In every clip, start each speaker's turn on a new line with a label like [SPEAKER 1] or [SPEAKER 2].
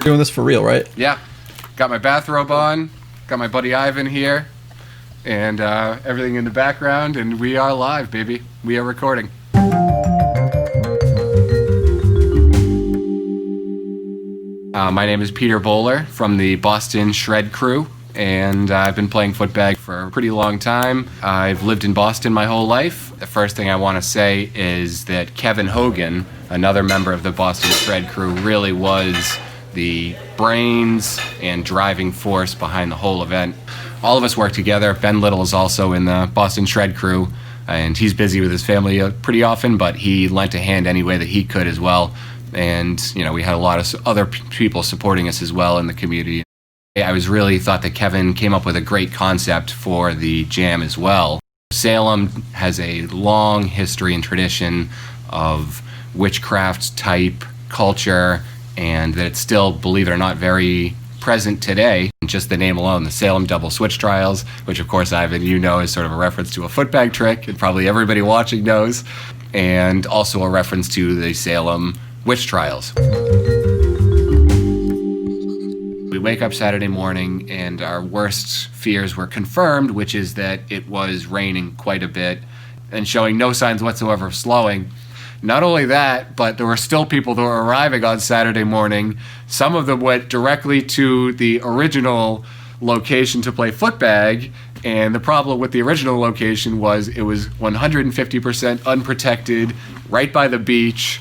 [SPEAKER 1] Doing this for real, right?
[SPEAKER 2] Yeah. Got my bathrobe on, got my buddy Ivan here, and everything in the background, and we are live, baby. We are recording. My name is Peter Bowler from the Boston Shred crew, and I've been playing Footbag for a pretty long time. I've lived in Boston my whole life. The first thing I want to say is that Kevin Hogan, another member of the Boston Shred crew, really was the brains and driving force behind the whole event. All of us work together. Ben Little is also in the Boston Shred crew, and he's busy with his family pretty often, but he lent a hand any way that he could as well. And, you know, we had a lot of other people supporting us as well in the community. I was really thought that Kevin came up with a great concept for the jam as well. Salem has a long history and tradition of witchcraft type culture, and that it's still, believe it or not, very present today. Just the name alone, the Salem double switch trials, which of course, Ivan, you know, is sort of a reference to a footbag trick, and probably everybody watching knows, and also a reference to the Salem witch trials. We wake up Saturday morning and our worst fears were confirmed, which is that it was raining quite a bit and showing no signs whatsoever of slowing. Not only that, but there were still people that were arriving on Saturday morning. Some of them went directly to the original location to play Footbag, and the problem with the original location was it was 150% unprotected, right by the beach,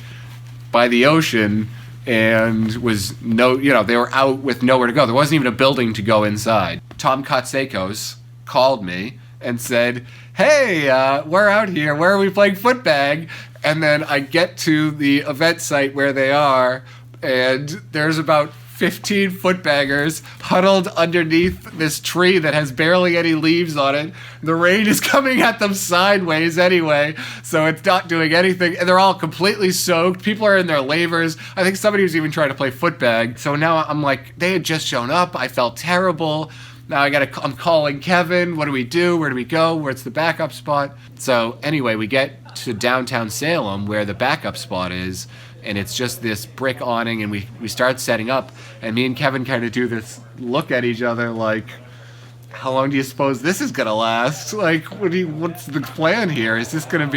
[SPEAKER 2] by the ocean, and was they were out with nowhere to go. There wasn't even a building to go inside. Tom Kotsekos called me and said, hey, we're out here. Where are we playing Footbag? And then I get to the event site where they are, and there's about 15 footbaggers huddled underneath this tree that has barely any leaves on it. The rain is coming at them sideways anyway, so it's not doing anything. And they're all completely soaked. People are in their lavers. I think somebody was even trying to play Footbag. So now I'm like, they had just shown up. I felt terrible. Now I'm calling Kevin. What do we do? Where do we go? Where's the backup spot? So anyway, we get to downtown Salem where the backup spot is, and it's just this brick awning, and we start setting up, and me and Kevin kind of do this look at each other like, how long do you suppose this is gonna last? Like, what's the plan here? Is this gonna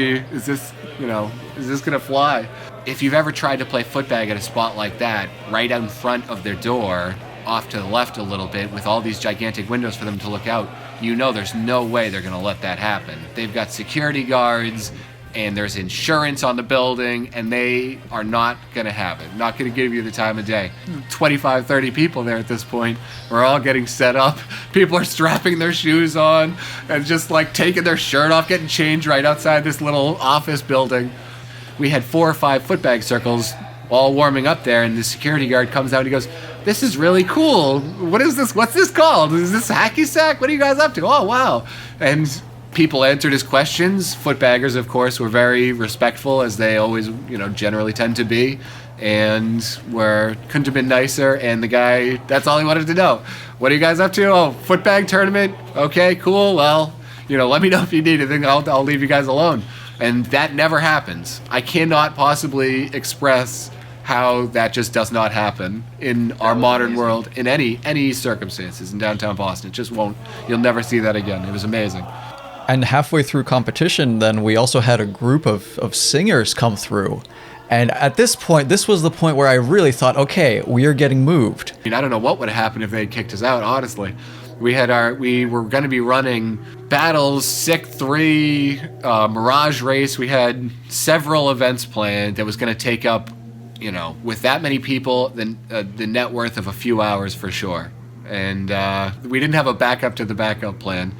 [SPEAKER 2] fly? If you've ever tried to play Footbag at a spot like that, right out in front of their door, off to the left a little bit, with all these gigantic windows for them to look out, you know there's no way they're gonna let that happen. They've got security guards, and there's insurance on the building, and they are not going to have it. Not going to give you the time of day. 25, 30 people there at this point. We're all getting set up. People are strapping their shoes on and just like taking their shirt off, getting changed right outside this little office building. We had 4 or 5 Footbag circles all warming up there, and the security guard comes out and he goes, this is really cool. What is this? What's this called? Is this hacky sack? What are you guys up to? Oh, wow. And people answered his questions. Footbaggers, of course, were very respectful, as they always, generally tend to be, and couldn't have been nicer. And the guy, that's all he wanted to know. What are you guys up to? Oh, Footbag tournament. Okay, cool. Well, let me know if you need anything. I'll leave you guys alone. And that never happens. I cannot possibly express how that just does not happen in our modern world in any circumstances in downtown Boston. It just won't. You'll never see that again. It was amazing.
[SPEAKER 1] And halfway through competition, then we also had a group of singers come through. And at this point, this was the point where I really thought, okay, we are getting moved.
[SPEAKER 2] I don't know what would have happened if they had kicked us out, honestly. We were going to be running battles, Sick 3, Mirage Race. We had several events planned that was going to take up, with that many people, the net worth of a few hours for sure. And we didn't have a backup to the backup plan.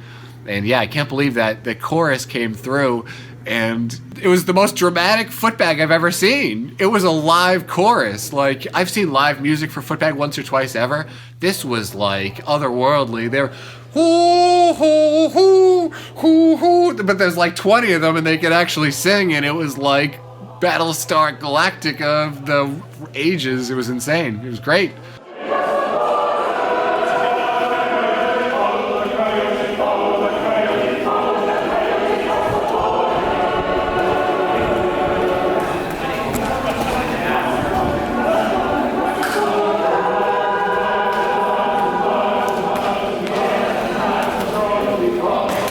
[SPEAKER 2] And yeah, I can't believe that the chorus came through, and it was the most dramatic Footbag I've ever seen. It was a live chorus. Like, I've seen live music for Footbag once or twice ever. This was like otherworldly. They're hoo hoo hoo hoo hoo, but there's like 20 of them, and they could actually sing, and it was like Battlestar Galactica of the ages. It was insane. It was great.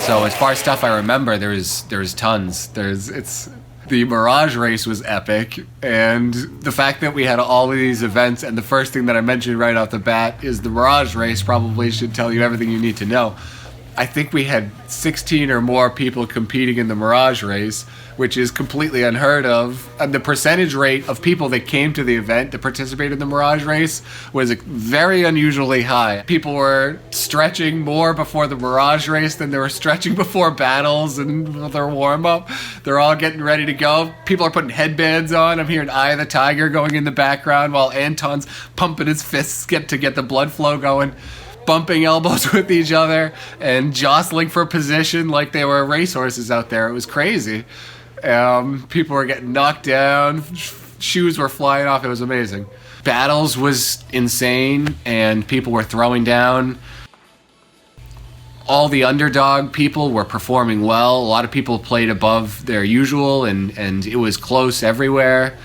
[SPEAKER 2] So as far as stuff I remember, there's tons. The Mirage Race was epic, and the fact that we had all of these events, and the first thing that I mentioned right off the bat is the Mirage Race probably should tell you everything you need to know. I think we had 16 or more people competing in the Mirage Race, which is completely unheard of. And the percentage rate of people that came to the event to participate in the Mirage Race was very unusually high. People were stretching more before the Mirage Race than they were stretching before battles and their warm-up. They're all getting ready to go. People are putting headbands on. I'm hearing Eye of the Tiger going in the background while Anton's pumping his fists to get the blood flow going, bumping elbows with each other and jostling for position like they were racehorses out there. It was crazy. People were getting knocked down, shoes were flying off. It was amazing. Battles was insane, and people were throwing down. All the underdog people were performing well. A lot of people played above their usual, and it was close everywhere.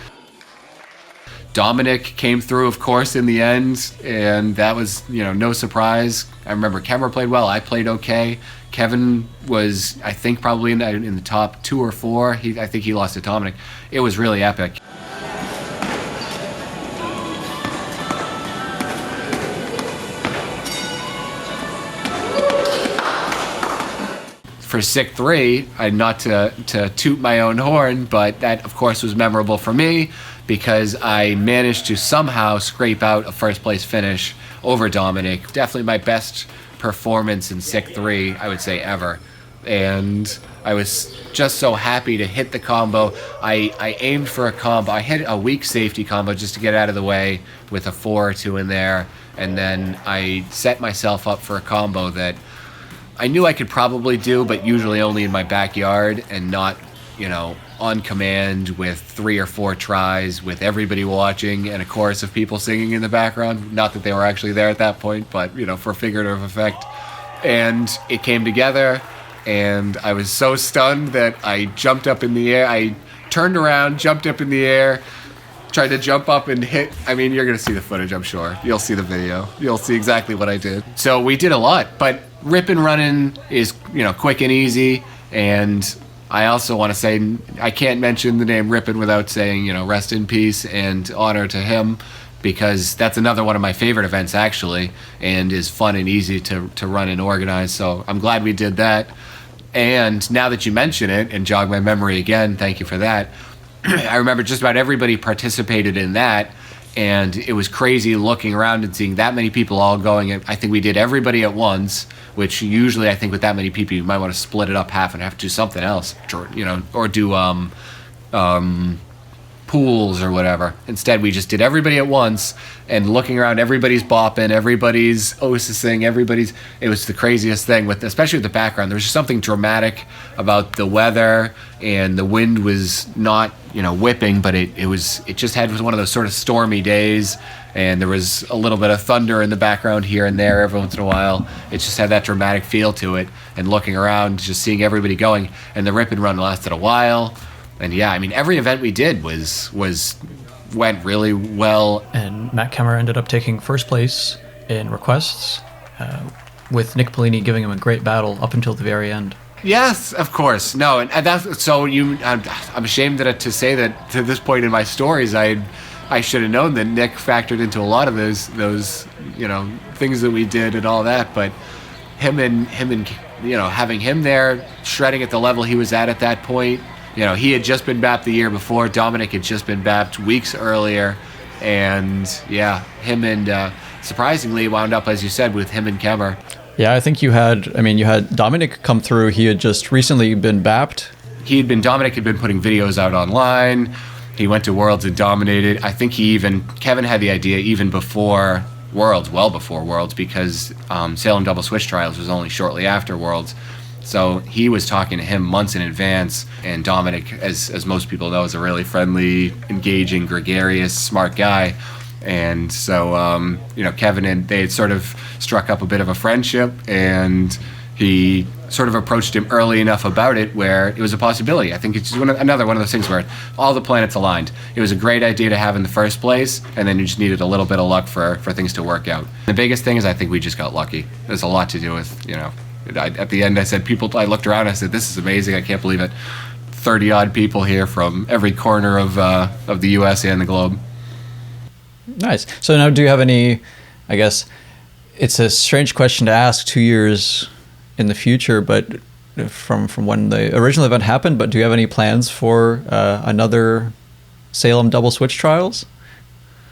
[SPEAKER 2] Dominic came through, of course, in the end, and that was, no surprise. I remember Kemmer played well. I played okay. Kevin was, I think, probably in the top 2 or 4. I think he lost to Dominic. It was really epic. For SIC 3, not to toot my own horn, but that, of course, was memorable for me because I managed to somehow scrape out a first-place finish over Dominic. Definitely my best performance in SIC 3, I would say, ever. And I was just so happy to hit the combo. I aimed for a combo. I hit a weak safety combo just to get out of the way with a 4 or 2 in there. And then I set myself up for a combo that I knew I could probably do, but usually only in my backyard and not, on command with 3 or 4 tries with everybody watching and a chorus of people singing in the background. Not that they were actually there at that point, but, for figurative effect. And it came together, and I was so stunned that I jumped up in the air. I turned around, jumped up in the air, tried to jump up and hit. I mean, you're going to see the footage, I'm sure. You'll see the video. You'll see exactly what I did. So we did a lot, but ripping running is, quick and easy. And I also want to say, I can't mention the name Rippin without saying, rest in peace and honor to him, because that's another one of my favorite events, actually, and is fun and easy to run and organize. So I'm glad we did that. And now that you mention it and jog my memory again, thank you for that. I remember just about everybody participated in that, and it was crazy looking around and seeing that many people all going. I think we did everybody at once, which usually I think with that many people you might want to split it up half and half, do something else, or do pools or whatever. Instead, we just did everybody at once, and looking around, everybody's bopping, everybody's osising, it was the craziest thing, especially with the background. There was just something dramatic about the weather, and the wind was not, whipping, but it just was one of those sort of stormy days, and there was a little bit of thunder in the background here and there every once in a while. It just had that dramatic feel to it, and looking around, just seeing everybody going, and the rip and run lasted a while. And yeah, I mean, every event we did went really well.
[SPEAKER 3] And Matt Kemmer ended up taking first place in requests, with Nick Polini giving him a great battle up until the very end.
[SPEAKER 2] Yes, of course. No, and that's so. I'm ashamed to say that to this point in my stories, I should have known that Nick factored into a lot of those things that we did and all that. But him and having him there shredding at the level he was at that point. He had just been bapped the year before. Dominic had just been bapped weeks earlier. And, yeah, him and, surprisingly, wound up, as you said, with him and Kemmer.
[SPEAKER 1] Yeah, I think you had Dominic come through. He had just recently been bapped.
[SPEAKER 2] Dominic had been putting videos out online. He went to Worlds and dominated. I think Kevin had the idea even before Worlds, well before Worlds, because Salem Double Switch Trials was only shortly after Worlds. So he was talking to him months in advance, and Dominic, as most people know, is a really friendly, engaging, gregarious, smart guy. And so, Kevin and they had sort of struck up a bit of a friendship, and he sort of approached him early enough about it where it was a possibility. I think it's just another one of those things where all the planets aligned. It was a great idea to have in the first place, and then you just needed a little bit of luck for things to work out. The biggest thing is I think we just got lucky. There's a lot to do with, At the end, I said, I looked around, I said, this is amazing. I can't believe it. 30 odd people here from every corner of the U.S. and the globe.
[SPEAKER 1] Nice. So now, do you have any, I guess it's a strange question to ask 2 years in the future, but from when the original event happened, but do you have any plans for another Salem double switch trials?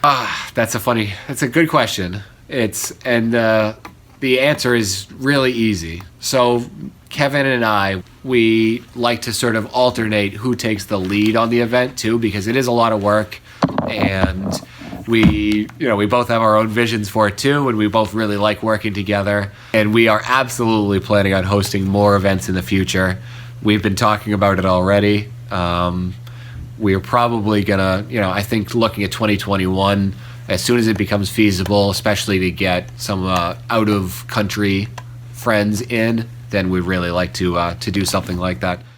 [SPEAKER 2] That's a good question. The answer is really easy. So Kevin and I, we like to sort of alternate who takes the lead on the event too, because it is a lot of work, and we both have our own visions for it too, and we both really like working together, and we are absolutely planning on hosting more events in the future. We've been talking about it already. We are probably gonna, I think looking at 2021, as soon as it becomes feasible, especially to get some out of country friends in, then we'd really like to do something like that.